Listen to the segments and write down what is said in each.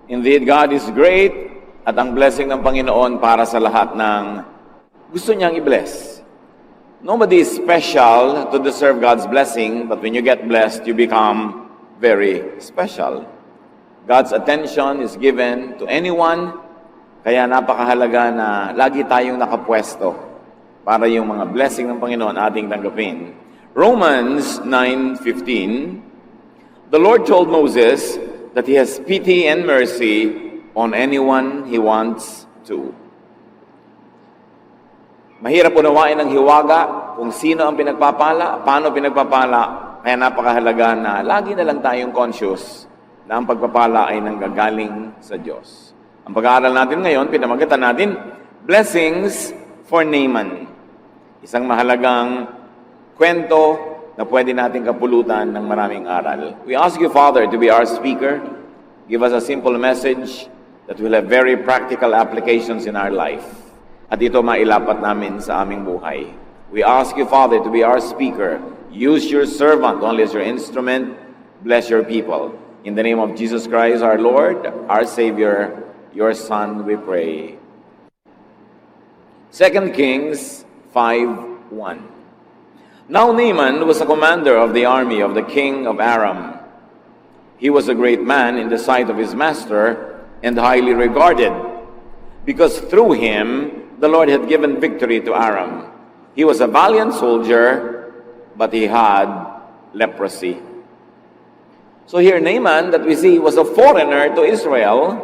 Indeed, God is great at ang blessing ng Panginoon para sa lahat ng gusto niyang i-bless. Nobody is special to deserve God's blessing, but when you get blessed, you become very special. God's attention is given to anyone, kaya napakahalaga na lagi tayong nakapwesto para yung mga blessing ng Panginoon ating tanggapin. Romans 9:15, the Lord told Moses that He has pity and mercy on anyone He wants to. Mahirap unawain ng hiwaga kung sino ang pinagpapala, paano pinagpapala, kaya napakahalaga na lagi na lang tayong conscious na ang pagpapala ay nanggagaling sa Diyos. Ang pag-aaral natin ngayon, pinamagatan natin, Blessings for Naaman. Isang mahalagang kwento na pwede natin kapulutan ng maraming aral. We ask you, Father, to be our speaker. Give us a simple message that will have very practical applications in our life. At ito mailapat namin sa aming buhay. We ask you, Father, to be our speaker. Use your servant only as your instrument. Bless your people. In the name of Jesus Christ, our Lord, our Savior, your Son, we pray. 2 Kings 5:1. Now Naaman was a commander of the army of the king of Aram. He was a great man in the sight of his master and highly regarded, because through him the Lord had given victory to Aram. He was a valiant soldier, but he had leprosy. So here Naaman that we see was a foreigner to Israel,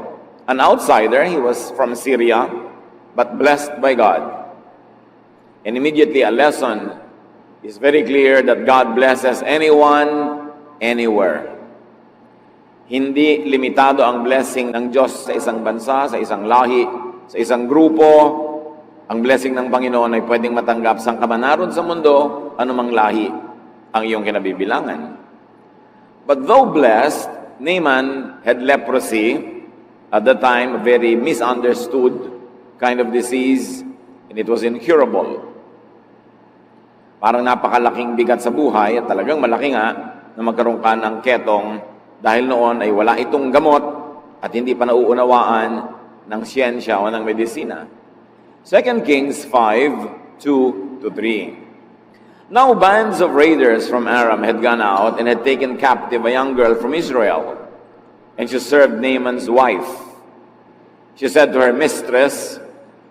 an outsider. He was from Syria, but blessed by God. And immediately a lesson is very clear that God blesses anyone, anywhere. Hindi limitado ang blessing ng Diyos sa isang bansa, sa isang lahi, sa isang grupo. Ang blessing ng Panginoon ay pwedeng matanggap saan ka man naroon sa mundo, anumang lahi ang iyong kinabibilangan. But though blessed, Naaman had leprosy, at the time a very misunderstood kind of disease, and it was incurable. Parang napakalaking bigat sa buhay at talagang malaki nga na magkaroon ka ng ketong dahil noon ay wala itong gamot at hindi pa nauunawaan ng siyensya o ng medisina. 2 Kings 5:2-3. Now bands of raiders from Aram had gone out and had taken captive a young girl from Israel, and she served Naaman's wife. She said to her mistress,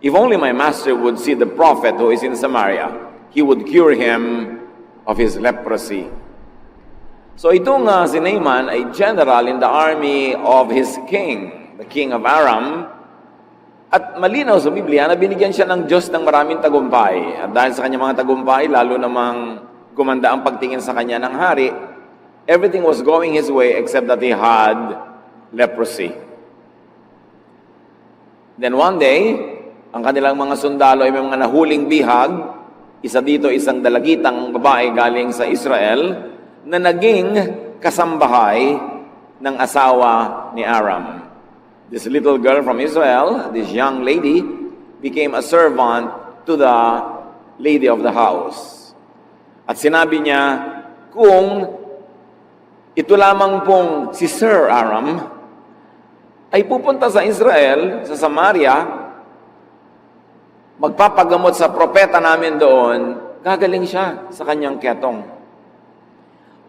"If only my master would see the prophet who is in Samaria, he would cure him of his leprosy." So itong si Naaman ay general in the army of his king, the king of Aram. At malinaw sa Biblia na binigyan siya ng Diyos ng maraming tagumpay. At dahil sa kanyang mga tagumpay, lalo namang gumanda ang pagtingin sa kanya ng hari, everything was going his way except that he had leprosy. Then one day, ang kanilang mga sundalo ay may mga nahuling bihag. Isa dito, isang dalagitang babae galing sa Israel na naging kasambahay ng asawa ni Aram. This little girl from Israel, this young lady, became a servant to the lady of the house. At sinabi niya, kung ito lamang pong si Sir Aram ay pupunta sa Israel, sa Samaria, magpapagamot sa propeta namin doon, gagaling siya sa kanyang ketong.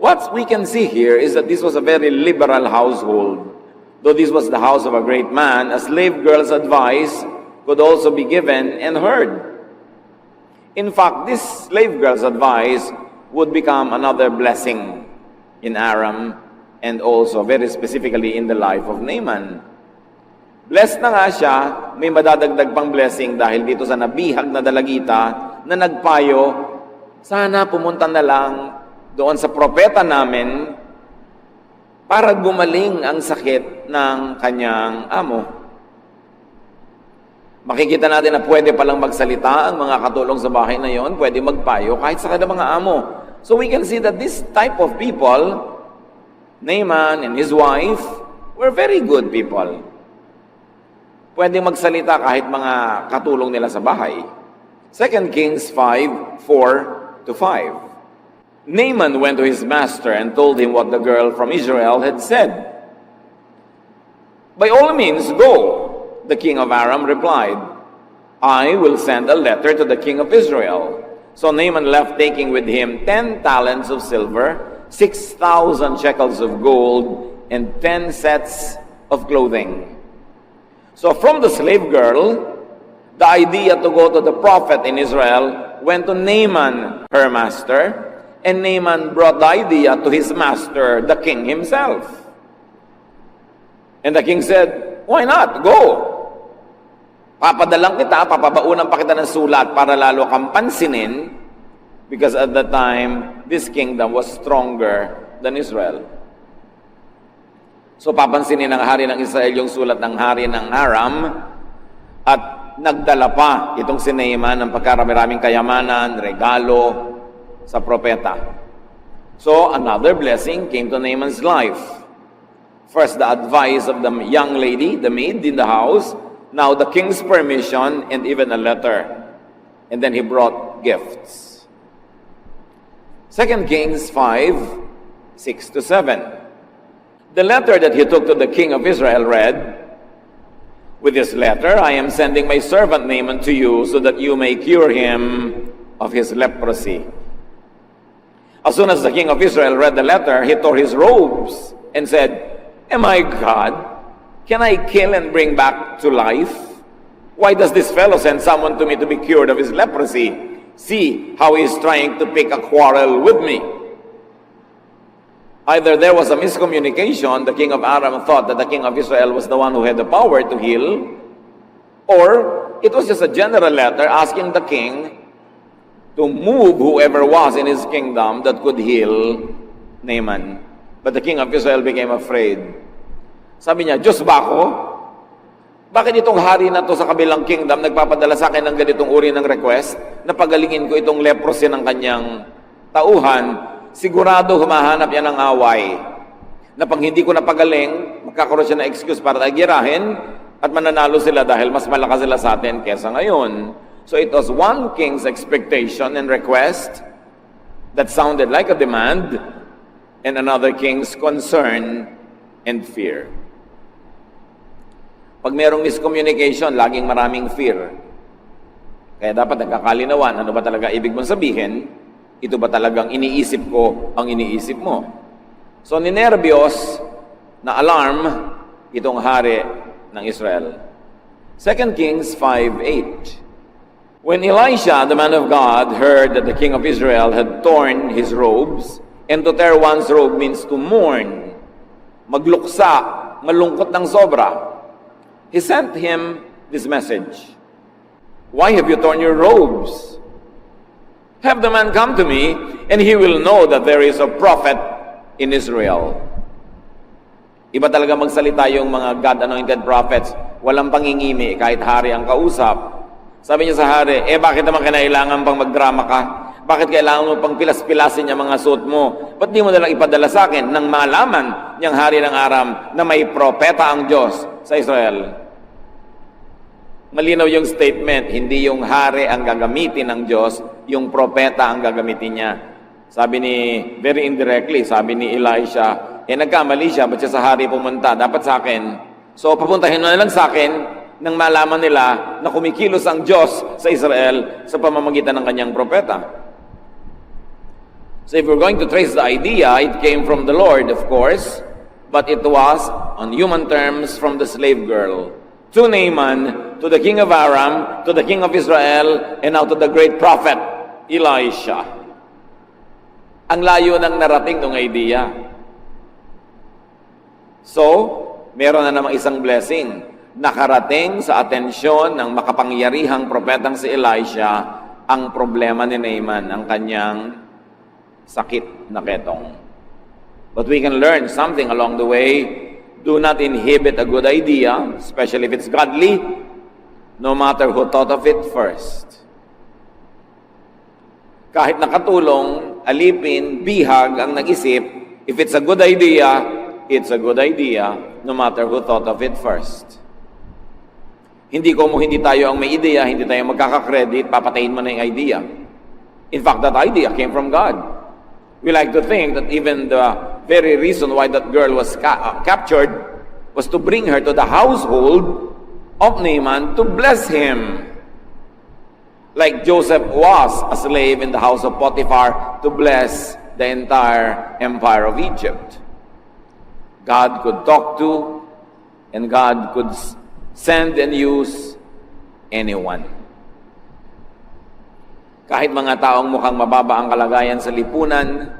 What we can see here is that this was a very liberal household. Though this was the house of a great man, a slave girl's advice could also be given and heard. In fact, this slave girl's advice would become another blessing in Aram and also very specifically in the life of Naaman. Blessed na nga siya, may madadagdag pang blessing dahil dito sa nabihag na dalagita na nagpayo, sana pumunta na lang doon sa propeta namin para gumaling ang sakit ng kanyang amo. Makikita natin na pwede palang magsalita ang mga katulong sa bahay na yon, pwede magpayo kahit sa kanilang mga amo. So we can see that this type of people, Naaman and his wife, were very good people. Pwede magsalita kahit mga katulong nila sa bahay. 2 Kings 5:4-5. Naaman went to his master and told him what the girl from Israel had said. "By all means, go." The king of Aram replied, "I will send a letter to the king of Israel." So Naaman left, taking with him 10 talents of silver, 6,000 shekels of gold, and 10 sets of clothing. So from the slave girl, the idea to go to the prophet in Israel went to Naaman, her master, and Naaman brought the idea to his master, the king himself. And the king said, "Why not? Go! Papadalang kita, papabaunan pa kita ng sulat para lalo kang pansinin," because at that time, this kingdom was stronger than Israel. So papansinin ng hari ng Israel yung sulat ng hari ng Aram, at nagdala pa itong si Naaman ng pagkarami-raming kayamanan, regalo sa propeta. So another blessing came to Naaman's life. First, the advice of the young lady, the maid in the house. Now, the king's permission and even a letter. And then he brought gifts. 2 Kings 5, 6-7. The letter that he took to the king of Israel read, "With this letter, I am sending my servant Naaman to you so that you may cure him of his leprosy." As soon as the king of Israel read the letter, he tore his robes and said, "Am I God? Can I kill and bring back to life? Why does this fellow send someone to me to be cured of his leprosy? See how he is trying to pick a quarrel with me." Either there was a miscommunication, the king of Aram thought that the king of Israel was the one who had the power to heal, or it was just a general letter asking the king to move whoever was in his kingdom that could heal Naaman. But the king of Israel became afraid. Sabi niya, "Diyos ba ako? Bakit itong hari na to sa kabilang kingdom nagpapadala sa akin ng ganitong uri ng request na pagalingin ko itong leprosy ng kanyang tauhan? Sigurado humahanap yan ng away. Na pag hindi ko napagaling, magkakaroon siya na excuse para tagirahin at mananalo sila dahil mas malakas sila sa atin kesa ngayon." So it was one king's expectation and request that sounded like a demand, and another king's concern and fear. Pag merong miscommunication, laging maraming fear. Kaya dapat nagkakalinawan, ano ba talaga ibig mong sabihin? Ito ba talagang iniisip ko ang iniisip mo? So ninervyos na alarm itong hari ng Israel. 2 Kings 5:8. When Elisha, the man of God, heard that the king of Israel had torn his robes, and to tear one's robe means to mourn, magluksa, malungkot ng sobra, he sent him this message. "Why have you torn your robes? Have the man come to me, and he will know that there is a prophet in Israel." Iba talaga magsalita yung mga God-anointed prophets. Walang pangingimi, kahit hari ang kausap. Sabi niya sa hari, bakit naman kinailangan pang magdrama ka? Bakit kailangan mo pang pilas-pilasin yung mga suot mo? Ba't di mo nalang ipadala sa akin nang malaman niyang hari ng Aram na may propeta ang Diyos sa Israel? Malinaw yung statement, hindi yung hari ang gagamitin ng Diyos, yung propeta ang gagamitin niya. Sabi ni, very indirectly, sabi ni Elisha, nagkamali siya, ba't siya sa hari pumunta? Dapat sa akin. So papuntahin mo na lang sa akin nang malaman nila na kumikilos ang Diyos sa Israel sa pamamagitan ng kanyang propeta. So if we're going to trace the idea, it came from the Lord, of course, but it was, on human terms, from the slave girl. To Naaman, to the king of Aram, to the king of Israel, and now to the great prophet, Elisha. Ang layo ng narating ng idea. So, meron na namang isang blessing. Nakarating sa atensyon ng makapangyarihang propetang si Elisha ang problema ni Naaman, ang kanyang sakit na ketong. But we can learn something along the way. Do not inhibit a good idea, especially if it's godly, no matter who thought of it first. Kahit nakatulong, alipin, bihag ang nag-isip, if it's a good idea, it's a good idea, no matter who thought of it first. Hindi tayo ang may ideya, hindi tayo magkaka-credit, papatayin mo na yung idea. In fact, that idea came from God. We like to think that even the very reason why that girl was captured was to bring her to the household of Naaman to bless him. Like Joseph was a slave in the house of Potiphar to bless the entire empire of Egypt. God could talk to, and God could send and use anyone. Kahit mga taong mukhang mababa ang kalagayan sa lipunan,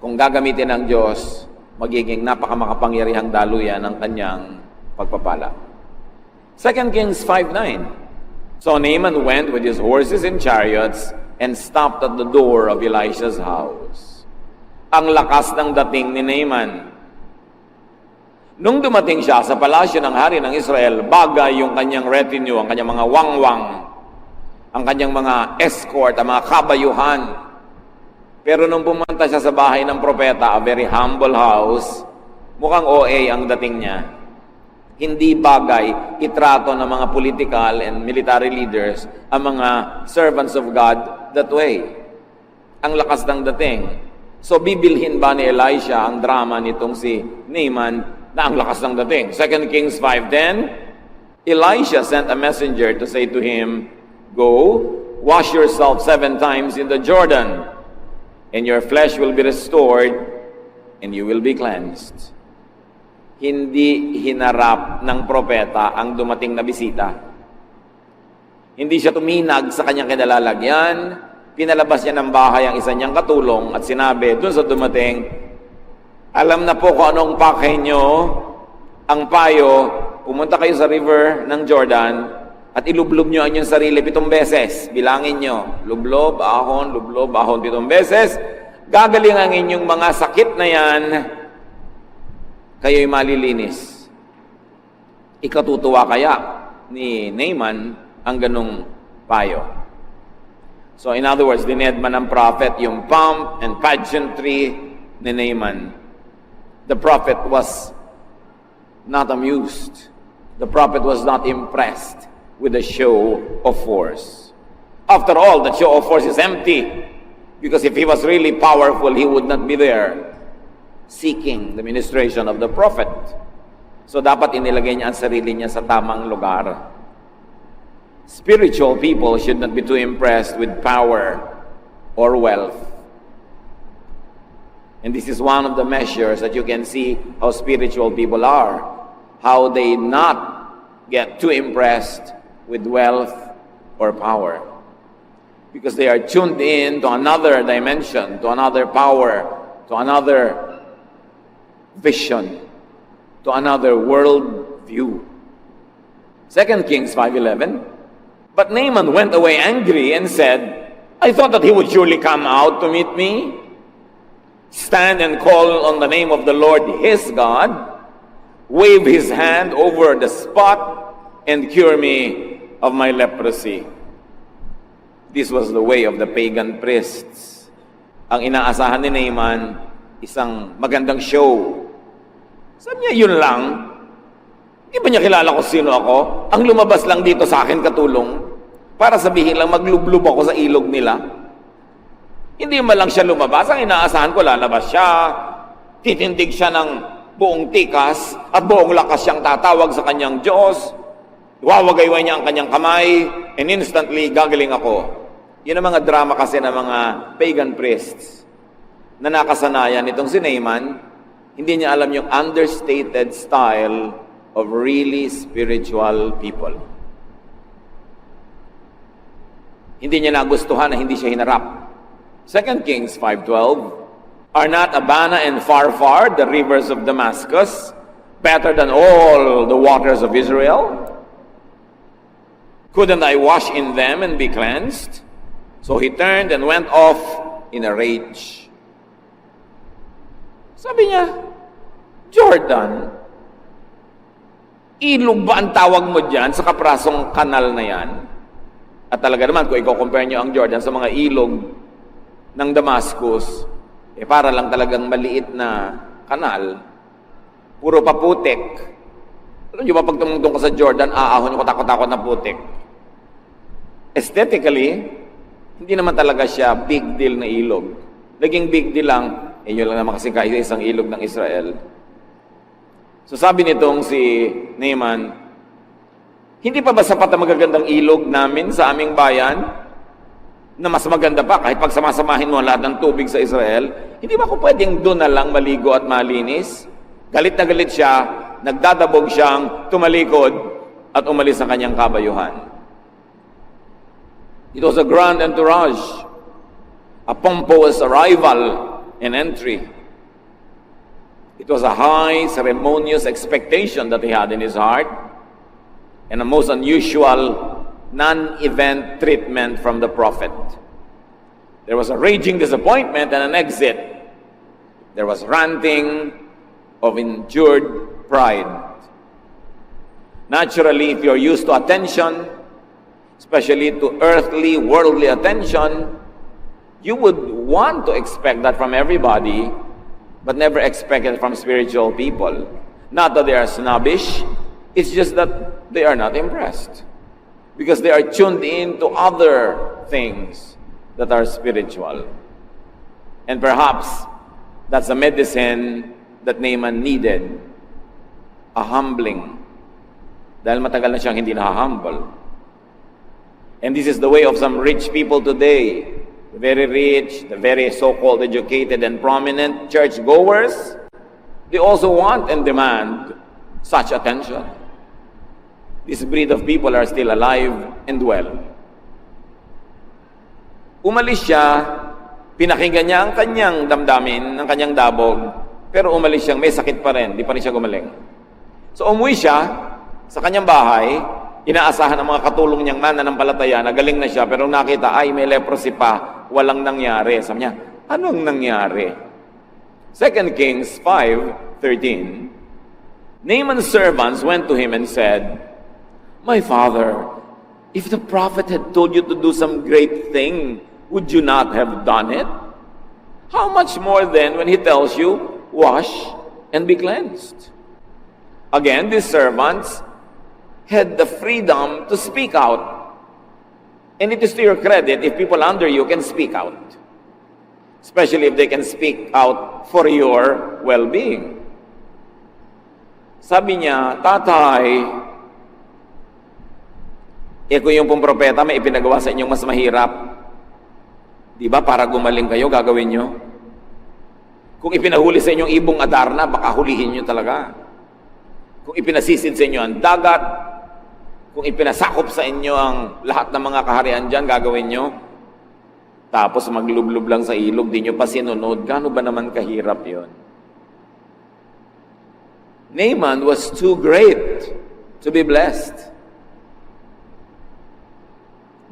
kung gagamitin ng Diyos, magiging napakamakapangyarihang daluyan ng kanyang pagpapala. 2 Kings 5:9. So Naaman went with his horses and chariots and stopped at the door of Elisha's house. Ang lakas ng dating ni Naaman. Nung dumating siya sa palasyo ng hari ng Israel, bagay yung kanyang retinue, ang kanyang mga wangwang, ang kanyang mga escort, ang mga kabayuhan. Pero nung pumunta siya sa bahay ng propeta, a very humble house, mukhang OA ang dating niya. Hindi bagay itrato ng mga political and military leaders ang mga servants of God that way. Ang lakas ng dating. So bibilhin ba ni Elisha ang drama nitong si Naaman na ang lakas ng dating? 2 Kings 5:10, Elisha sent a messenger to say to him, "Go, wash yourself 7 times in the Jordan, and your flesh will be restored, and you will be cleansed." Hindi hinarap ng propeta ang dumating na bisita. Hindi siya tuminag sa kanyang kinalalagyan, pinalabas niya ng bahay ang isa niyang katulong at sinabi dun sa dumating, "Alam na po kung anong pakay nyo, ang payo, pumunta kayo sa river ng Jordan at ilublob nyo ang inyong sarili 7 beses. Bilangin nyo, lublob, ahon, 7 beses. Gagaling ang inyong mga sakit na yan, kayo'y malilinis." Ikatutuwa kaya ni Naaman ang ganong payo. So in other words, dined man ng prophet yung pomp and pageantry ni Naaman. The prophet was not amused. The prophet was not impressed with the show of force. After all, the show of force is empty, because if he was really powerful, he would not be there seeking the ministration of the prophet. So dapat inilagay niya ang sarili niya sa tamang lugar. Spiritual people should not be too impressed with power or wealth. And this is one of the measures that you can see how spiritual people are. How they not get too impressed with wealth or power. Because they are tuned in to another dimension, to another power, to another vision, to another world view. 2 Kings 5:11. But Naaman went away angry and said, "I thought that he would surely come out to meet me, stand and call on the name of the Lord his God, wave his hand over the spot, and cure me of my leprosy." This was the way of the pagan priests. Ang inaasahan ni Naaman, isang magandang show. Sabi niya, yun lang. Hindi ba niya kilala kung sino ako? Ang lumabas lang dito sa akin katulong para sabihin lang maglublob ako sa ilog nila. Hindi man lang siya lumabas. Ang inaasahan ko, lalabas siya. Titindig siya ng buong tikas at buong lakas siyang tatawag sa kanyang Diyos. Wawagayway niya ang kanyang kamay and instantly gagaling ako. Yun ang mga drama kasi ng mga pagan priests na nakasanayan nitong si Naaman. Hindi niya alam yung understated style of really spiritual people. Hindi niya nagustuhan na hindi siya hinarap. 2 Kings 5:12, "Are not Abana and Pharpar, the rivers of Damascus, better than all the waters of Israel? Couldn't I wash in them and be cleansed?" So he turned and went off in a rage. Sabi niya, Jordan, ilog ba ang tawag mo dyan sa kaprasong kanal na yan? At talaga naman, kung i-compare nyo ang Jordan sa mga ilog ng Damascus, para lang talagang maliit na kanal, puro paputik. Alam nyo ba, pag tumungtong ka sa Jordan, aahon yung katakot-takot na putik. Aesthetically, hindi naman talaga siya big deal na ilog. Naging big deal lang, yun lang naman kasi isang ilog ng Israel. So sabi nitong si Naaman, hindi pa ba sapat ang magagandang ilog namin sa aming bayan? Na mas maganda pa kahit pag samasamahin mo lahat ng tubig sa Israel? Hindi ba ako pwedeng doon na lang maligo at malinis? Galit na galit siya, nagdadabog siyang tumalikod at umalis sa kanyang kabayuhan. It was a grand entourage, a pompous arrival and entry. It was a high, ceremonious expectation that he had in his heart, and a most unusual, non-event treatment from the prophet. There was a raging disappointment and an exit. There was ranting of injured pride. Naturally, if you're used to attention, especially to earthly, worldly attention, you would want to expect that from everybody, but never expect it from spiritual people. Not that they are snobbish, it's just that they are not impressed. Because they are tuned in to other things that are spiritual. And perhaps that's the medicine that Naaman needed. A humbling. Dahil matagal na siyang hindi na-humble. And this is the way of some rich people today. The very rich, the very so-called educated and prominent churchgoers, they also want and demand such attention. This breed of people are still alive and well. Umalis siya, pinakinggan niya ang kanyang damdamin, ang kanyang dabog, pero umalis siyang may sakit pa rin, di pa rin siya gumaling. So umuwi siya sa kanyang bahay, inaasahan ng mga katulong niyang mananampalataya na galing na siya, pero nakita, ay may leprosy pa, walang nangyari. Sabi niya, anong nangyari? 2 Kings 5:13, Naaman's servants went to him and said, "My father, if the prophet had told you to do some great thing, would you not have done it? How much more then when he tells you, wash and be cleansed?" Again, these servants had the freedom to speak out. And it is to your credit if people under you can speak out. Especially if they can speak out for your well-being. Sabi niya, "Tatay, kung yung pong propeta may ipinagawa sa inyong mas mahirap, di ba para gumaling kayo, gagawin nyo? Kung ipinahuli sa inyong ibong Adarna, baka hulihin nyo talaga. Kung ipinasisid sa inyo ang dagat, kung ipinasakop sa inyo ang lahat ng mga kaharian dyan, gagawin nyo. Tapos maglublob lang sa ilog, di nyo pa sinunod. Gaano ba naman kahirap yon?" Naaman was too great to be blessed.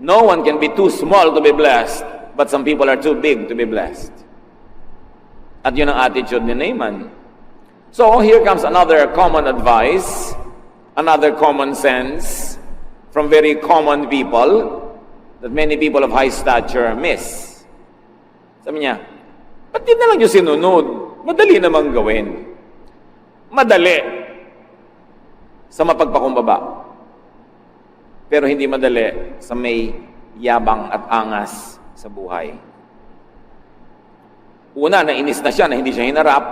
No one can be too small to be blessed, but some people are too big to be blessed. At yun ang attitude ni Naaman. So here comes another common advice, another common sense from very common people that many people of high stature miss. Sabi niya, ba't di na lang yung sinunod? Madali namang gawin. Madali sa mapagpakumbaba. Pero hindi madali sa may yabang at angas sa buhay. Una, nainis na siya na hindi siya hinarap.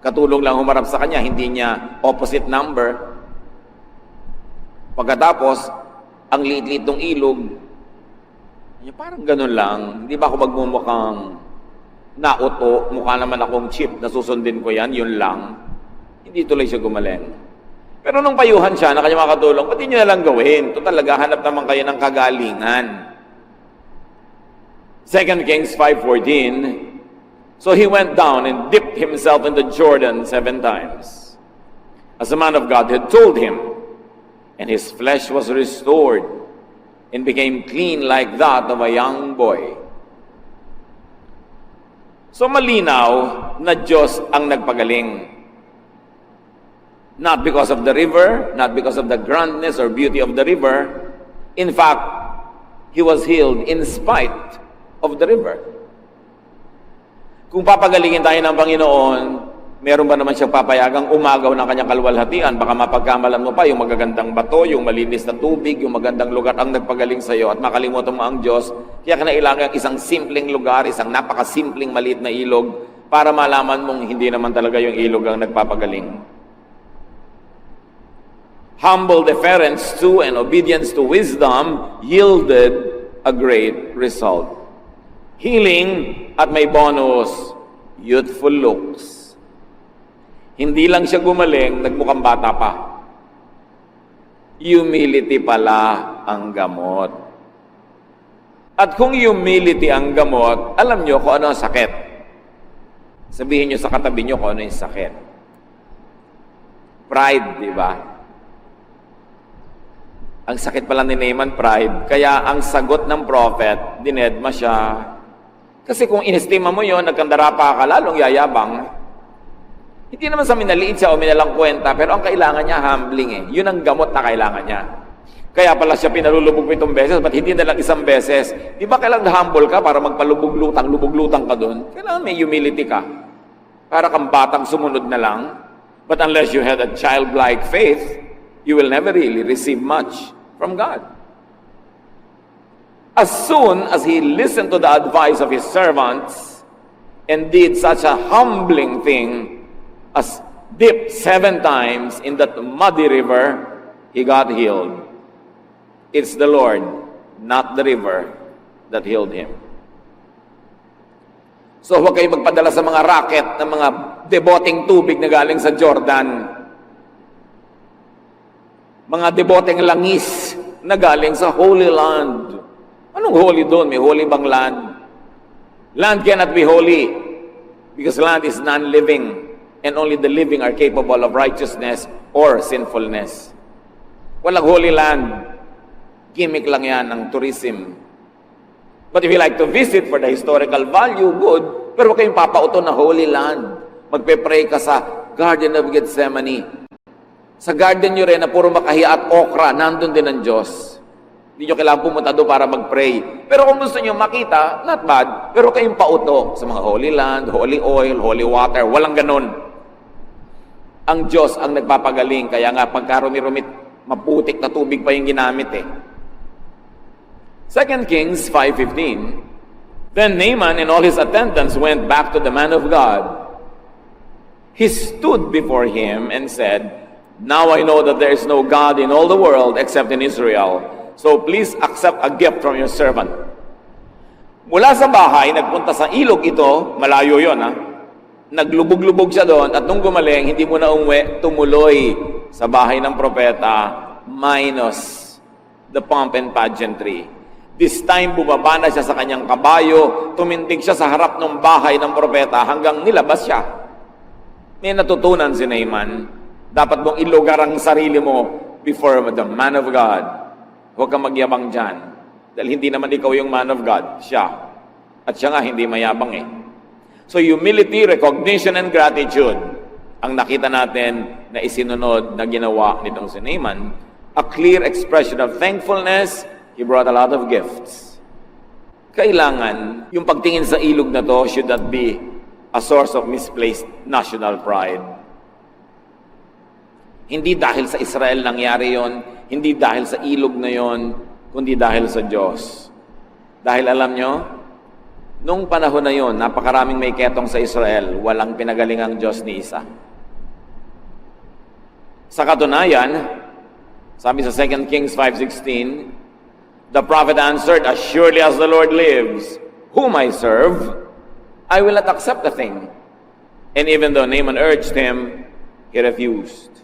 Katulong lang humarap sa kanya, hindi niya opposite number. Pagkatapos, ang liit-liit ng ilog, parang ganun lang. Hindi ba ako magmumukhang nauto, mukha naman akong chip, nasusundin ko yan, yun lang. Hindi tuloy siya gumaling. Pero nung payuhan siya na kanyang makatulong, pati nyo na lang gawin. Ito talaga, hanap naman kayo ng kagalingan. 2 Kings 5:14, so he went down and dipped himself into Jordan 7 times, as the man of God had told him, and his flesh was restored and became clean like that of a young boy. So malinaw na Diyos ang nagpagaling. Not because of the river, not because of the grandness or beauty of the river. In fact, he was healed in spite of the river. Kung papagalingin tayo ng Panginoon, meron ba naman siyang papayagang umagaw ng kanyang kalwalhatian? Baka mapagkamalan mo pa yung magagandang bato, yung malinis na tubig, yung magandang lugar ang nagpagaling sa iyo at makalimutan mo ang Diyos. Kaya kinailangan isang simpleng lugar, isang napakasimpleng maliit na ilog para malaman mong hindi naman talaga yung ilog ang nagpapagaling. Humble deference to and obedience to wisdom yielded a great result. Healing at may bonus, youthful looks. Hindi lang siya gumaling, nagmukhang bata pa. Humility pala ang gamot. At kung humility ang gamot, alam nyo kung ano ang sakit. Sabihin nyo sa katabi nyo kung ano yung sakit. Pride, di ba? Ang sakit pala ni Naaman, pride. Kaya ang sagot ng prophet, dinedma siya. Kasi kung inestima mo yun, nagkandara pa ka, lalong yayabang. Hindi naman sa minaliit siya o minalang kwenta, pero ang kailangan niya, humbling eh. Yun ang gamot na kailangan niya. Kaya pala siya pinalulubog 7 beses, ba't hindi na lang 1 beses? Di ba kailangan humble ka para magpalubog-lutang ka doon? Kailangan may humility ka. Para kang batang sumunod na lang. But unless you had a childlike faith, you will never really receive much from God. As soon as he listened to the advice of his servants and did such a humbling thing as dipped 7 times in that muddy river, he got healed. It's the Lord, not the river, that healed him. So huwag kayong magpadala sa mga racket ng mga deboteng tubig na galing sa Jordan. Mga deboteng langis na galing sa Holy Land. Anong holy doon? May holy bang land? Land cannot be holy because land is non-living. And only the living are capable of righteousness or sinfulness. Walang holy land. Gimmick lang yan ng tourism. But if you like to visit for the historical value, good. Pero huwag kayong papauto na holy land. Magpe-pray ka sa Garden of Gethsemane. Sa garden nyo rin na puro makahiya at okra, nandun din ang Diyos. Hindi nyo kailangan pumunta doon para mag-pray. Pero kung gusto nyo makita, not bad. Pero kayong pauto sa mga holy land, holy oil, holy water. Walang ganun. Ang Diyos ang nagpapagaling. Kaya nga, pagkarumi-rumit, maputik na tubig pa yung ginamit eh. 2 Kings 5:15. Then Naaman and all his attendants went back to the man of God. He stood before him and said, Now I know that there is no God in all the world except in Israel. So please accept a gift from your servant. Mula sa bahay, nagpunta sa ilog ito, malayo yon ha. Naglubog-lubog siya doon at nung gumaling, hindi mo na umuwi, tumuloy sa bahay ng propeta minus the pomp and pageantry. This time, bumaba na siya sa kanyang kabayo, tumindig siya sa harap ng bahay ng propeta hanggang nilabas siya. May natutunan si Naaman. Dapat mong ilugar ang sarili mo before the man of God. Huwag kang magyabang dyan. Dahil hindi naman ikaw yung man of God, siya. At siya nga hindi mayabang eh. So humility, recognition, and gratitude ang nakita natin na isinunod na ginawa nitong si Naaman. A clear expression of thankfulness, he brought a lot of gifts. Kailangan, yung pagtingin sa ilog na to should not be a source of misplaced national pride. Hindi dahil sa Israel nangyari yon, hindi dahil sa ilog na yon, kundi dahil sa Diyos. Dahil alam nyo, nung panahon na yon, napakaraming may ketong sa Israel, walang pinagalingang Diyos ni isa. Sa katunayan, sabi sa 2 Kings 5:16, the prophet answered, As surely as the Lord lives, whom I serve, I will not accept the thing. And even though Naaman urged him, he refused.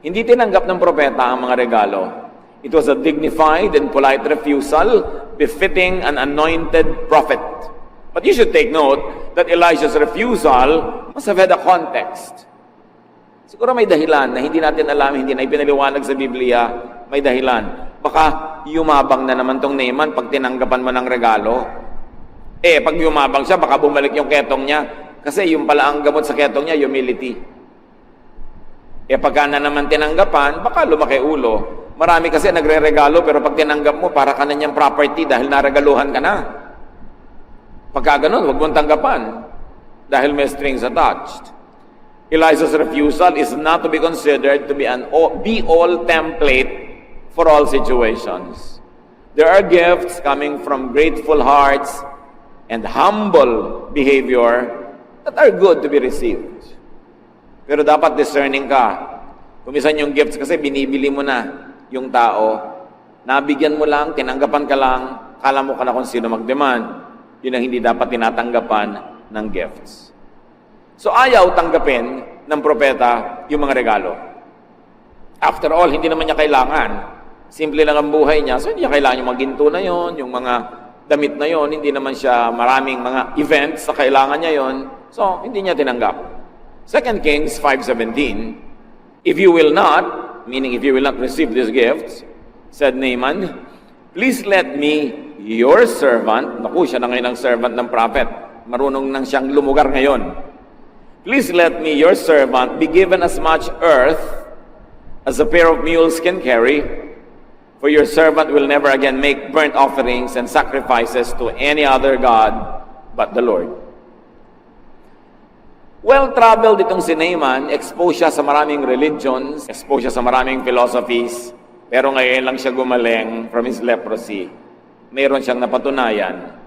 Hindi tinanggap ng propeta ang mga regalo. It was a dignified and polite refusal befitting an anointed prophet. But you should take note that Elijah's refusal must have had a context. Siguro may dahilan na hindi natin alam, hindi na ipinaliwanag sa Biblia, may dahilan. Baka yumabang na naman tong Naaman pag tinanggapan mo ng regalo. Pag yumabang siya, baka bumalik yung ketong niya. Kasi yung pala ang gamot sa ketong niya, humility. Pagka na naman tinanggapan, baka lumaki ulo. Marami kasi nagre-regalo, pero pag tinanggap mo, para ka na niyang property dahil naregaluhan ka na. Pagka ganun, huwag mong tanggapan dahil may strings attached. Elijah's refusal is not to be considered to be an be-all template for all situations. There are gifts coming from grateful hearts and humble behavior that are good to be received. Pero dapat discerning ka. Kumisan yung gifts kasi binibili mo na yung tao. Nabigyan mo lang, tinanggapan ka lang, kala mo ka na kung sino mag-demand. Yun ang hindi dapat tinatanggapan ng gifts. So ayaw tanggapin ng propeta yung mga regalo. After all, hindi naman niya kailangan. Simple lang ang buhay niya. So hindi niya kailangan yung maginto na yon, yung mga damit na yon. Hindi naman siya maraming mga events na kailangan niya yon. So hindi niya tinanggap. 2 Kings 5:17, if you will not, meaning if you will not receive these gifts, said Naaman, please let me, your servant, naku, siya na ngayon ang servant ng prophet, marunong nang siyang lumugar ngayon. Please let me, your servant, be given as much earth as a pair of mules can carry, for your servant will never again make burnt offerings and sacrifices to any other god but the Lord. Well-traveled itong si Naaman, exposed siya sa maraming religions, exposed siya sa maraming philosophies, pero ngayon lang siya gumaling from his leprosy. Mayroon siyang napatunayan.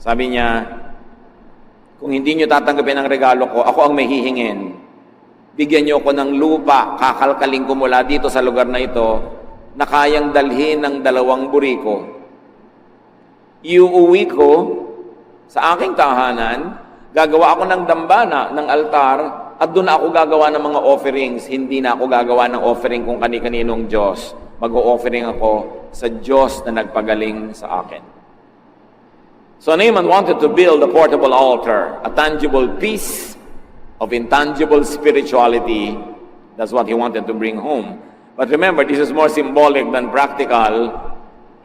Sabi niya, kung hindi niyo tatanggapin ang regalo ko, ako ang may hihingin. Bigyan niyo ako ng lupa, kakalkaling ko mula dito sa lugar na ito, na kayang dalhin ng 2 buriko. Iuuwi ko sa aking tahanan, gagawa ako ng dambana, ng altar, at doon ako gagawa ng mga offerings. Hindi na ako gagawa ng offering kung kani-kaninong Diyos. Mag-o-offering ako sa Diyos na nagpagaling sa akin. So Naaman wanted to build a portable altar, a tangible piece of intangible spirituality. That's what he wanted to bring home. But remember, this is more symbolic than practical.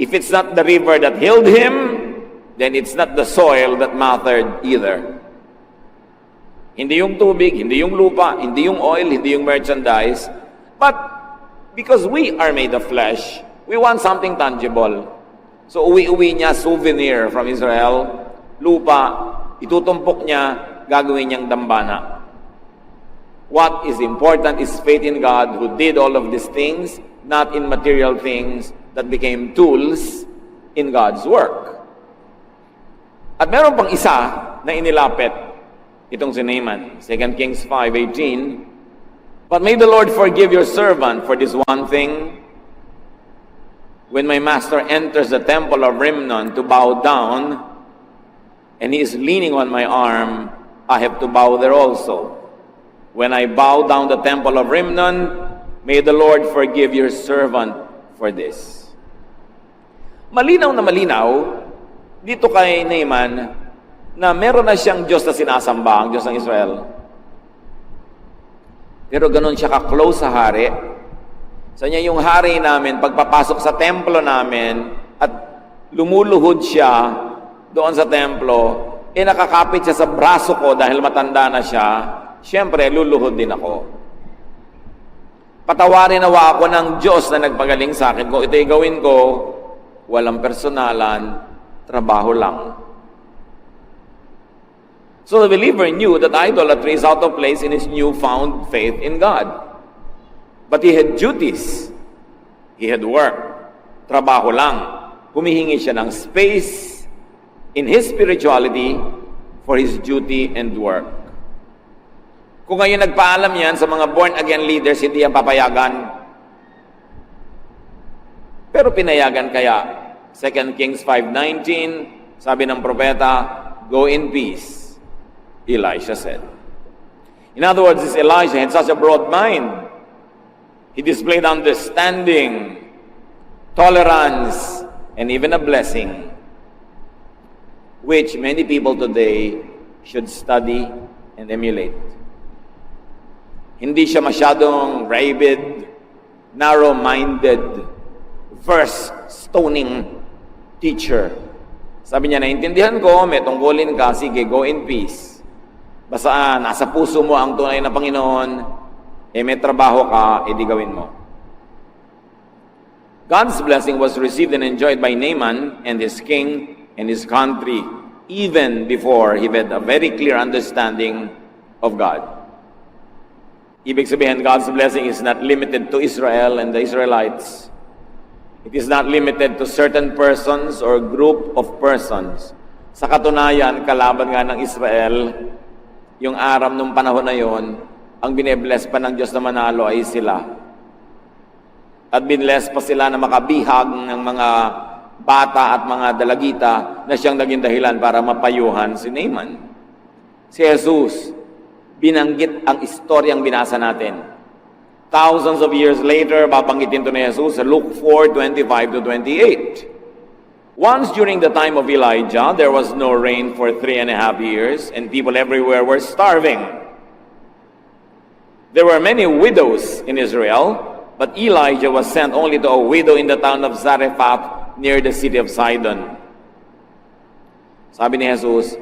If it's not the river that healed him, then it's not the soil that mattered either. Hindi yung tubig, hindi yung lupa, hindi yung oil, hindi yung merchandise. But because we are made of flesh, we want something tangible. So uwi-uwi niya souvenir from Israel, lupa, itutumpok niya, gagawin niyang dambana. What is important is faith in God who did all of these things, not in material things that became tools in God's work. At meron pang isa na inilapit itong si Naaman, 2 Kings 5:18, but may the Lord forgive your servant for this one thing. When my master enters the temple of Rimmon to bow down, and he is leaning on my arm, I have to bow there also. When I bow down the temple of Rimmon, may the Lord forgive your servant for this. Malinaw na malinaw dito kay Naaman na meron na siyang Diyos na sinasamba, ang Diyos ng Israel. Pero ganun siya ka-close sa hari. Sa niya yung hari namin, pagpapasok sa templo namin, at lumuluhod siya doon sa templo, nakakapit siya sa braso ko dahil matanda na siya, siyempre, luluhod din ako. Patawarin nawa ako ng Diyos na nagpagaling sa akin. Kung ito'y gawin ko, walang personalan, trabaho lang. So the believer knew that idolatry is out of place in his newfound faith in God. But he had duties. He had work. Trabaho lang. Humihingi siya ng space in his spirituality for his duty and work. Kung ngayon nagpaalam yan sa mga born-again leaders, hindi yan papayagan. Pero pinayagan kaya. 2 Kings 5:19, sabi ng propeta, go in peace. Elisha said. In other words, this Elisha had such a broad mind. He displayed understanding, tolerance, and even a blessing, which many people today should study and emulate. Hindi siya masyadong rabid, narrow-minded, verse-stoning teacher. Sabi niya, naintindihan ko, may tungkulin ka, sige, go in peace. Basta nasa puso mo ang tunay na Panginoon, may trabaho ka, di gawin mo. God's blessing was received and enjoyed by Naaman and his king and his country, even before he had a very clear understanding of God. Ibig sabihin, God's blessing is not limited to Israel and the Israelites. It is not limited to certain persons or group of persons. Sa katunayan, kalaban nga ng Israel, yung Aram nung panahon na yon, ang binebless pa ng Diyos na manalo ay sila. At binless pa sila na makabihag ng mga bata at mga dalagita na siyang naging dahilan para mapayuhan si Naaman. Si Jesus, binanggit ang istoryang binasa natin. Thousands of years later, babanggitin ito ni Jesus sa Luke 4:25-28. Once during the time of Elijah, there was no rain for 3.5 years, and people everywhere were starving. There were many widows in Israel, but Elijah was sent only to a widow in the town of Zarephath near the city of Sidon. Sabi ni Jesus,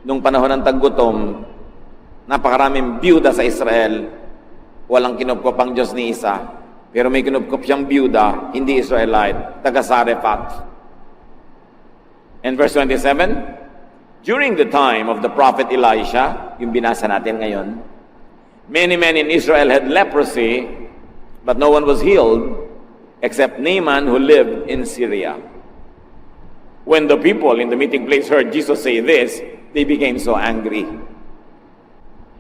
nung panahon ng taggutom, napakaraming byuda sa Israel, walang kinupkop ang Diyos ni isa. Pero may kinupkop siyang byuda, hindi Israelite, taga Zarephath. And verse 27, during the time of the prophet Elisha, yung binasa natin ngayon, many men in Israel had leprosy, but no one was healed except Naaman who lived in Syria. When the people in the meeting place heard Jesus say this, they became so angry.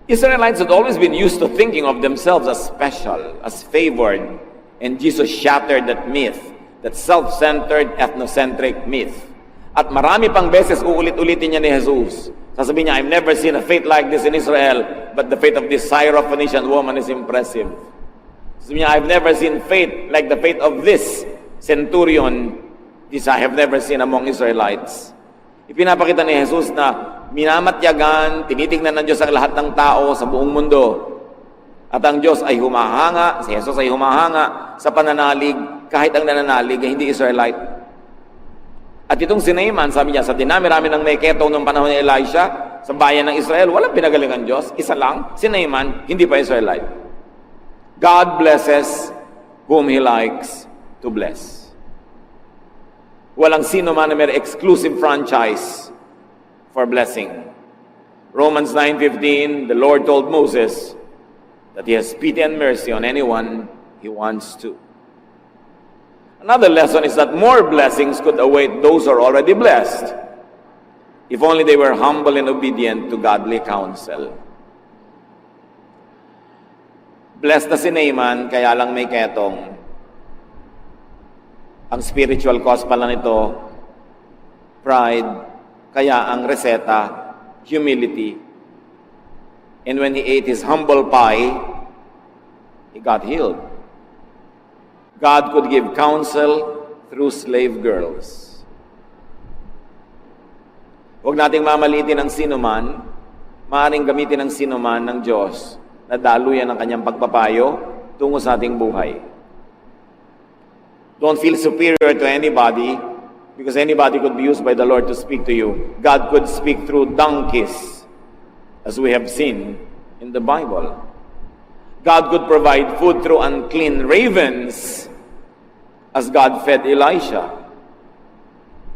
Israelites had always been used to thinking of themselves as special, as favored, and Jesus shattered that myth, that self-centered, ethnocentric myth. At marami pang beses uulit-ulitin niya ni Jesus. Sasabihin niya, I've never seen a faith like this in Israel, but the faith of this Syrophoenician woman is impressive. Sasabihin niya, I've never seen faith like the faith of this centurion. This I have never seen among Israelites. Ipinapakita ni Jesus na minamatyagan, tinitingnan ng Diyos ang lahat ng tao sa buong mundo. At ang Diyos ay humahanga, si Jesus ay humahanga sa pananalig, kahit ang nananalig ay hindi Israelite. At itong si Naaman, sabi niya, sa dinami-rami ng may ketong noong panahon ni Elisha, sa bayan ng Israel, walang pinagaling ang Diyos. Isa lang, si Naaman, hindi pa Israelite. God blesses whom He likes to bless. Walang sino man na may exclusive franchise for blessing. Romans 9:15, the Lord told Moses that He has pity and mercy on anyone He wants to. Another lesson is that more blessings could await those who are already blessed, if only they were humble and obedient to godly counsel. Blessed na si Naaman, kaya lang may ketong. Ang spiritual cause pala nito, pride, kaya ang reseta, humility. And when he ate his humble pie, he got healed. God could give counsel through slave girls. Huwag nating mamalitin ang sinuman, maaaring gamitin ang sinuman ng Diyos na daluyan ang kanyang pagpapayo tungo sa ating buhay. Don't feel superior to anybody because anybody could be used by the Lord to speak to you. God could speak through donkeys, as we have seen in the Bible. God could provide food through unclean ravens, as God fed Elisha.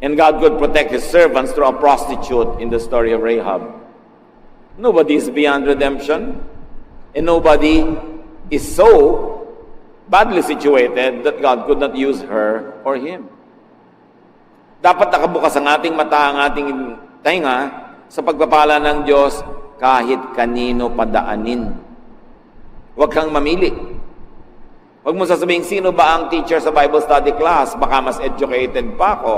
And God could protect His servants through a prostitute in the story of Rahab. Nobody is beyond redemption, and nobody is so badly situated that God could not use her or him. Dapat nakabukas ang ating mata, ang ating tainga sa pagpapala ng Diyos kahit kanino padaanin. Huwag kang mamili. Huwag mo sasabihin, sino ba ang teacher sa Bible study class? Baka mas educated pa ako.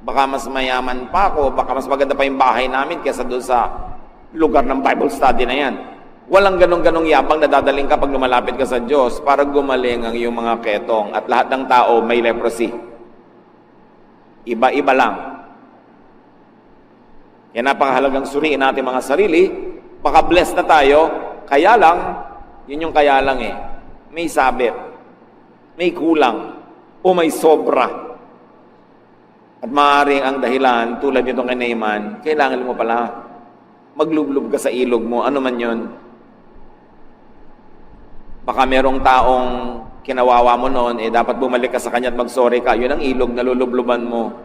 Baka mas mayaman pa ako. Baka mas maganda pa yung bahay namin kaysa doon sa lugar ng Bible study na yan. Walang ganong-ganong yabang na dadaling ka pag lumalapit ka sa Diyos para gumaling ang iyong mga ketong at lahat ng tao may leprosy. Iba-iba lang. Yan napakahalagang suriin natin mga sarili. Baka blessed na tayo. Kaya lang, yun yung kaya lang eh. May sabit, may kulang, o may sobra. At maaaring ang dahilan, tulad nitong kay Naaman, kailangan mo pala maglublob ka sa ilog mo, ano man yun. Baka merong taong kinawawa mo noon, dapat bumalik ka sa kanya at mag-sorry ka. Yun ang ilog na lulubluban mo.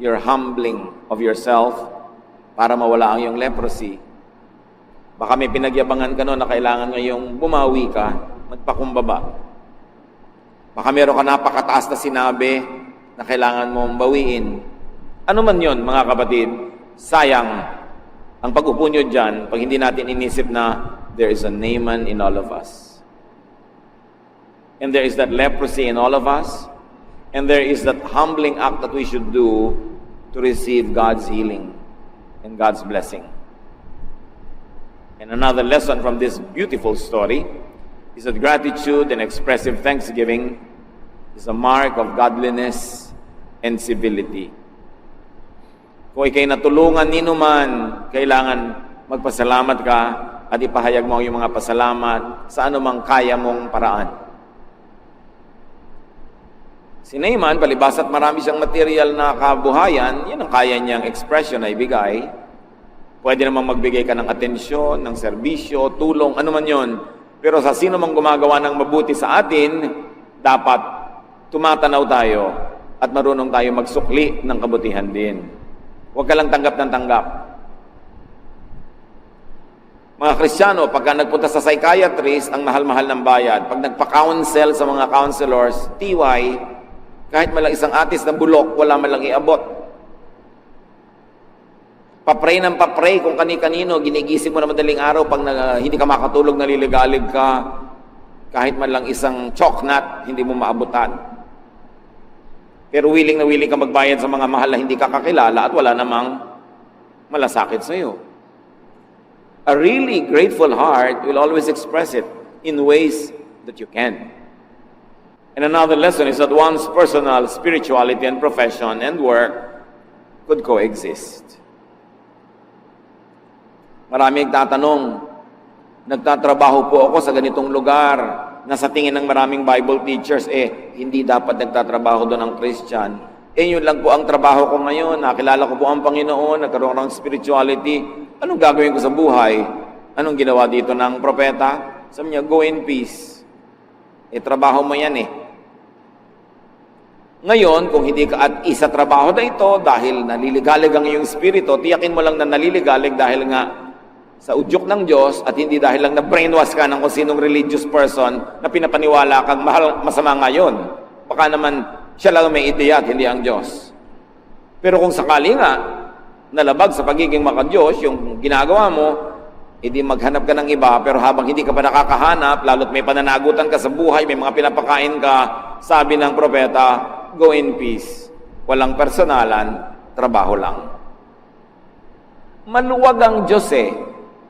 You're humbling of yourself para mawala ang iyong leprosy. Baka may pinagyabangan ka noon na kailangan ngayong bumawi ka, magpakumbaba. Baka meron ka napakataas na sinabi na kailangan mong bawiin. Ano man yon, mga kapatid, sayang ang pag-upo nyo dyan pag hindi natin inisip na there is a Naaman in all of us. And there is that leprosy in all of us. And there is that humbling act that we should do to receive God's healing and God's blessing. And another lesson from this beautiful story is that gratitude and expressive thanksgiving is a mark of godliness and civility. Kung ikay natulungan nino man, kailangan magpasalamat ka at ipahayag mo ang iyong mga pasalamat sa anumang kaya mong paraan. Si Naaman, palibas at marami siyang material na kabuhayan, yan ang kaya niyang expression na ibigay. Pwede namang magbigay ka ng atensyon, ng serbisyo, tulong, ano man yon. Pero sa sino mang gumagawa ng mabuti sa atin, dapat tumatanaw tayo at marunong tayo magsukli ng kabutihan din. Huwag ka lang tanggap ng tanggap. Mga Kristiyano, pagka nagpunta sa psychiatrist, ang mahal-mahal ng bayad. Pag nagpa-counsel sa mga counselors, TY, kahit malang isang atis na bulok, wala malang iabot. Papray ng papray kung kani-kanino, ginigising mo na madaling araw pag hindi ka makatulog, naliligalig ka. Kahit man lang isang choknat, hindi mo maabutan. Pero willing na willing ka magbayad sa mga mahal na hindi ka kakilala at wala namang malasakit sa iyo. A really grateful heart will always express it in ways that you can. And another lesson is that one's personal spirituality and profession and work could coexist. Marami nagtatanong, nagtatrabaho po ako sa ganitong lugar na sa tingin ng maraming Bible teachers, hindi dapat nagtatrabaho doon ang Christian. Yun lang po ang trabaho ko ngayon, nakilala ko po ang Panginoon, nagkaroon ng spirituality. Anong gagawin ko sa buhay? Anong ginawa dito ng propeta? Sabi niya, go in peace. Trabaho mo yan Ngayon, kung hindi ka at isa trabaho na ito dahil naliligalig ang iyong spirito, tiyakin mo lang na naliligalig dahil nga sa udyok ng Diyos at hindi dahil lang na-brainwash ka ng kung sinong religious person na pinapaniwala kang masama ngayon. Baka naman siya lang may ideya at hindi ang Diyos. Pero kung sakali nga, nalabag sa pagiging maka-Diyos, yung ginagawa mo, hindi maghanap ka ng iba, pero habang hindi ka pa nakakahanap, lalo't may pananagutan ka sa buhay, may mga pinapakain ka, sabi ng propeta, go in peace. Walang personalan, trabaho lang. Maluwag ang Diyos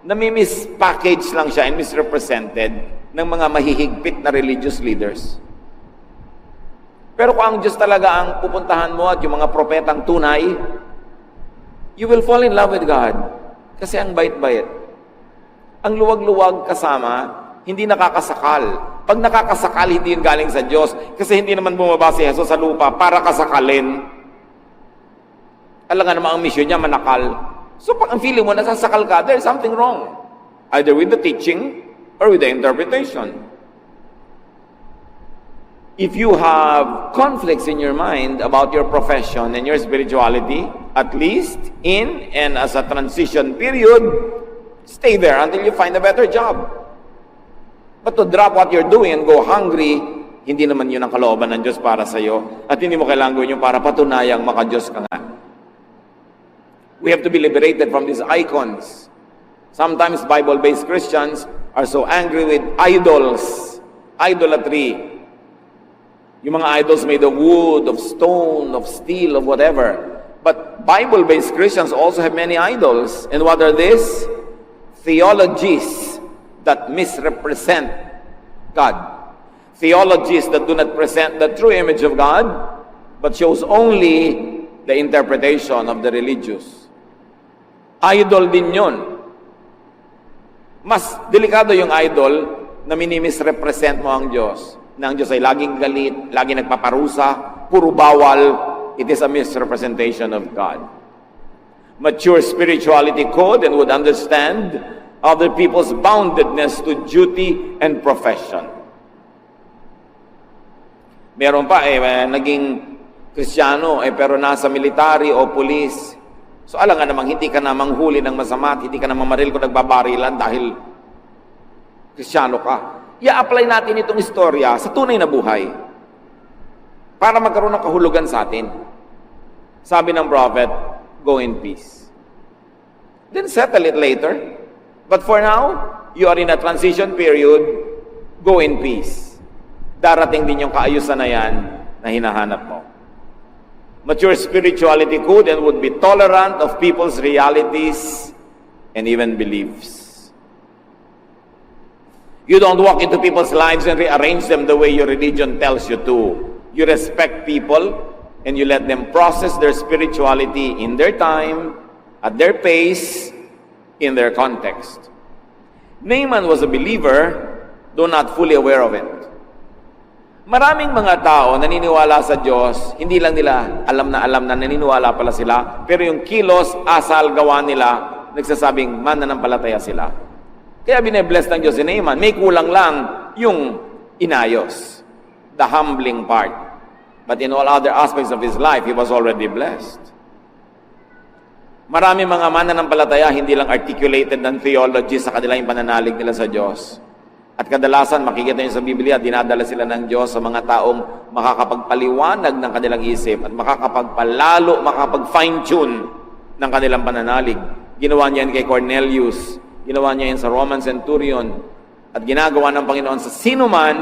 nami-mispackage lang siya and misrepresented ng mga mahihigpit na religious leaders. Pero kung ang Diyos talaga ang pupuntahan mo at yung mga propetang tunay, you will fall in love with God. Kasi ang bait-bait. Ang luwag-luwag kasama, hindi nakakasakal. Pag nakakasakal, hindi yun galing sa Diyos. Kasi hindi naman bumaba si Jesus sa lupa para kasakalin. Alam nga naman ang mission niya, manakal. So pag ang feeling mo, nasasakal ka, there's something wrong. Either with the teaching or with the interpretation. If you have conflicts in your mind about your profession and your spirituality, at least in and as a transition period, stay there until you find a better job. But to drop what you're doing and go hungry, hindi naman yun ang kalooban ng Diyos para sa iyo. At hindi mo kailangan gawin yun para patunayang maka-Diyos ka nga. We have to be liberated from these icons. Sometimes Bible-based Christians are so angry with idols, idolatry. Yung mga idols made of wood, of stone, of steel, of whatever. But Bible-based Christians also have many idols. And what are these? Theologies that misrepresent God. Theologies that do not present the true image of God, but shows only the interpretation of the religious. Idol din yun. Mas delikado yung idol na minimisrepresent mo ang Diyos. Na ang Diyos ay laging galit, laging nagpaparusa, puro bawal. It is a misrepresentation of God. Mature spirituality could and would understand other people's boundedness to duty and profession. Meron pa naging Kristiyano pero nasa military o police. So alam nga namang hindi ka na manghuli ng masama at hindi ka na mamaril kung nagbabarilan dahil Kristiyano ka. I-apply natin itong istorya sa tunay na buhay para magkaroon ng kahulugan sa atin. Sabi ng prophet, go in peace. Then settle it later. But for now, you are in a transition period, go in peace. Darating din yung kaayusan na yan na hinahanap mo. Mature spirituality could and would be tolerant of people's realities and even beliefs. You don't walk into people's lives and rearrange them the way your religion tells you to. You respect people and you let them process their spirituality in their time, at their pace, in their context. Naaman was a believer, though not fully aware of it. Maraming mga tao naniniwala sa Diyos, hindi lang nila alam na naniniwala pala sila, pero yung kilos, asal, gawa nila, nagsasabing mananampalataya sila. Kaya bine-bless ng Diyos si Naaman. May kulang lang yung inayos, the humbling part. But in all other aspects of his life, he was already blessed. Marami mga mananampalataya, hindi lang articulated ng theology sa kanilang pananalig nila sa Diyos. At kadalasan, makikita nyo sa Biblia, dinadala sila ng Diyos sa mga taong makakapagpaliwanag ng kanilang isip at makakapag-fine-tune ng kanilang pananalig. Ginawa niya yan kay Cornelius, ginawa niya yan sa Roman centurion, at ginagawa ng Panginoon sa sino man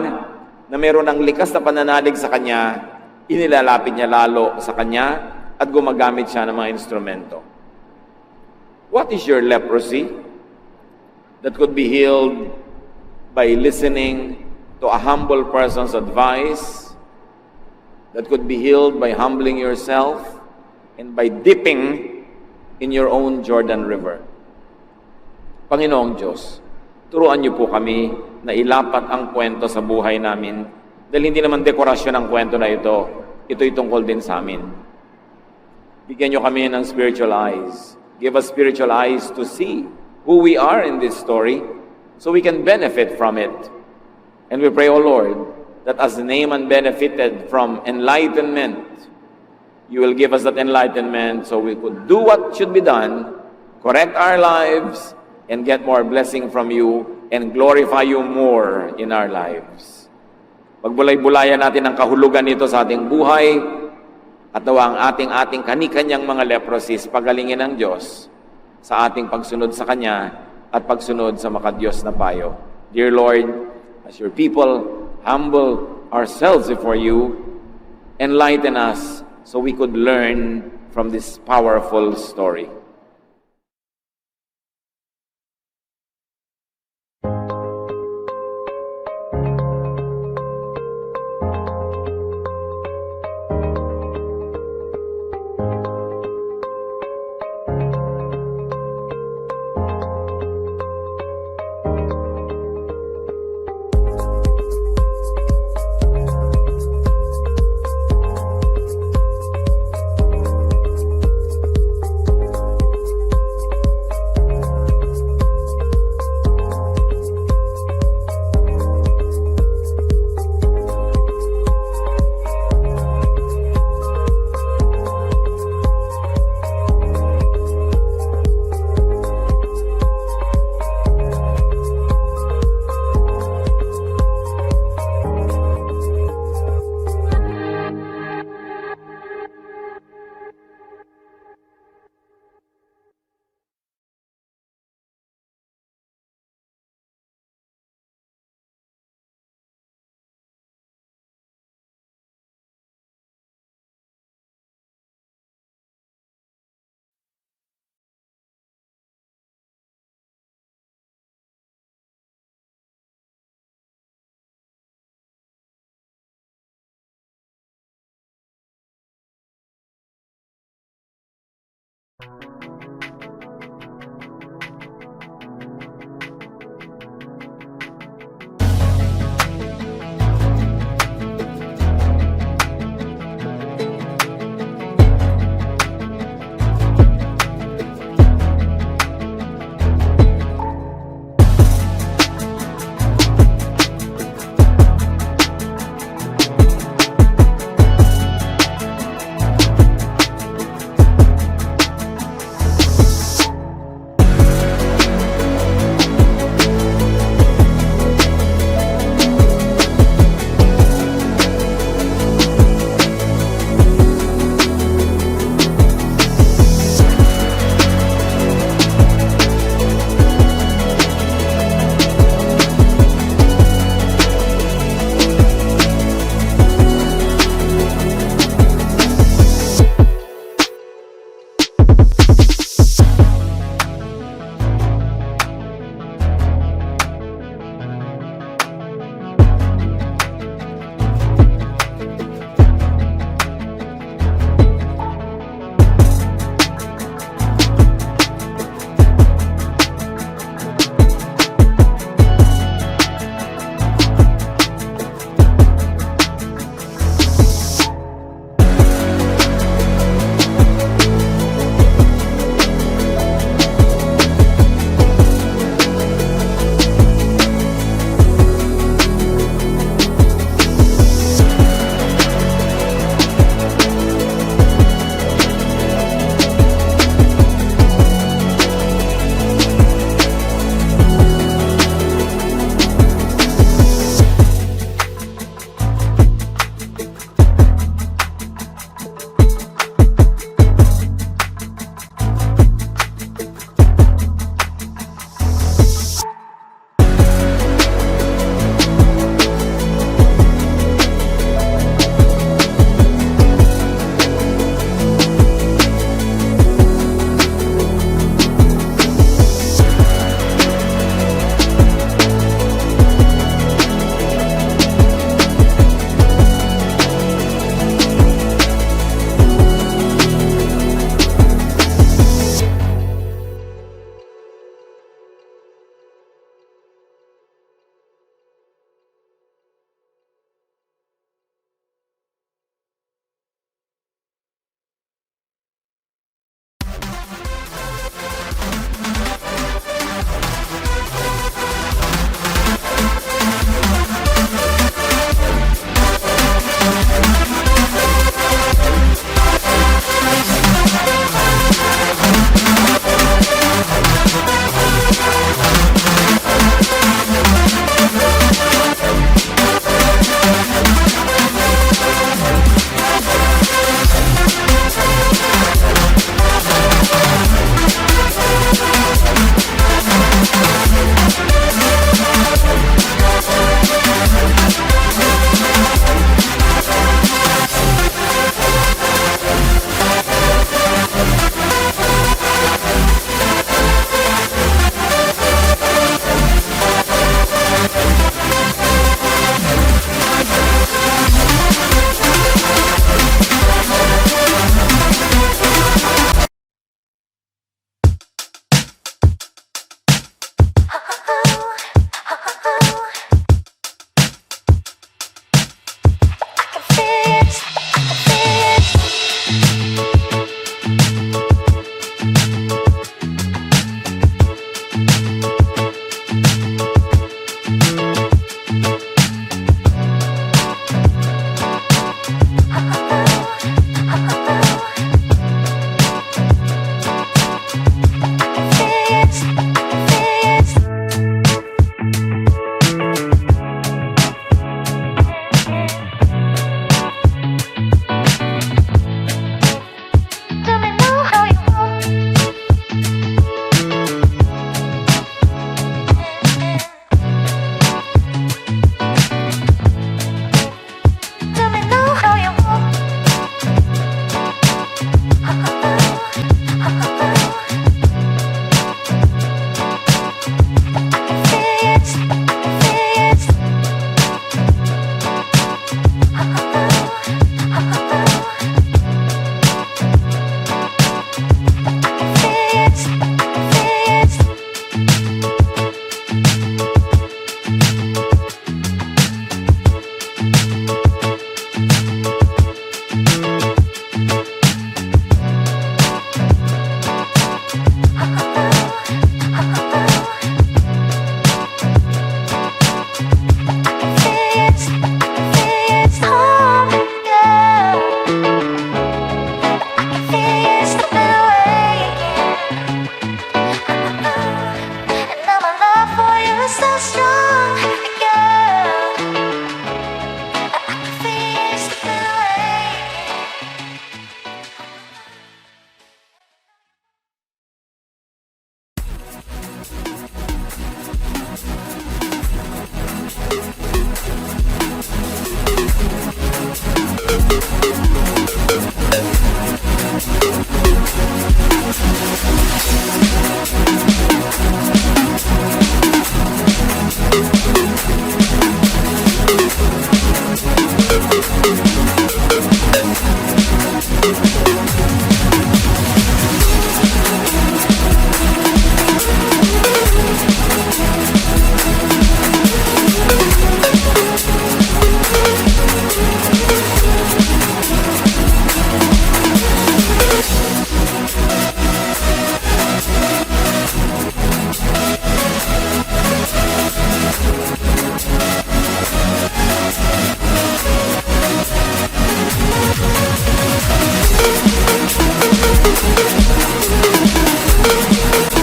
na meron ng likas na pananalig sa Kanya, inilalapit niya lalo sa Kanya at gumagamit siya ng mga instrumento. What is your leprosy that could be healed by listening to a humble person's advice, that could be healed by humbling yourself and by dipping in your own Jordan River? Panginoong Diyos, turuan niyo po kami na ilapat ang kwento sa buhay namin dahil hindi naman dekorasyon ang kwento na ito. Ito'y tungkol din sa amin. Bigyan niyo kami ng spiritual eyes. Give us spiritual eyes to see who we are in this story so we can benefit from it. And we pray, O Lord, that as Naaman benefited from enlightenment, you will give us that enlightenment so we could do what should be done, correct our lives, and get more blessing from you and glorify you more in our lives. Pagbulay-bulayan natin ang kahulugan nito sa ating buhay at nawa ang ating kani-kanyang mga leprosies pagalingin ng Diyos sa ating pagsunod sa Kanya at pagsunod sa makadiyos na payo. Dear Lord, as your people humble ourselves before you, enlighten us so we could learn from this powerful story.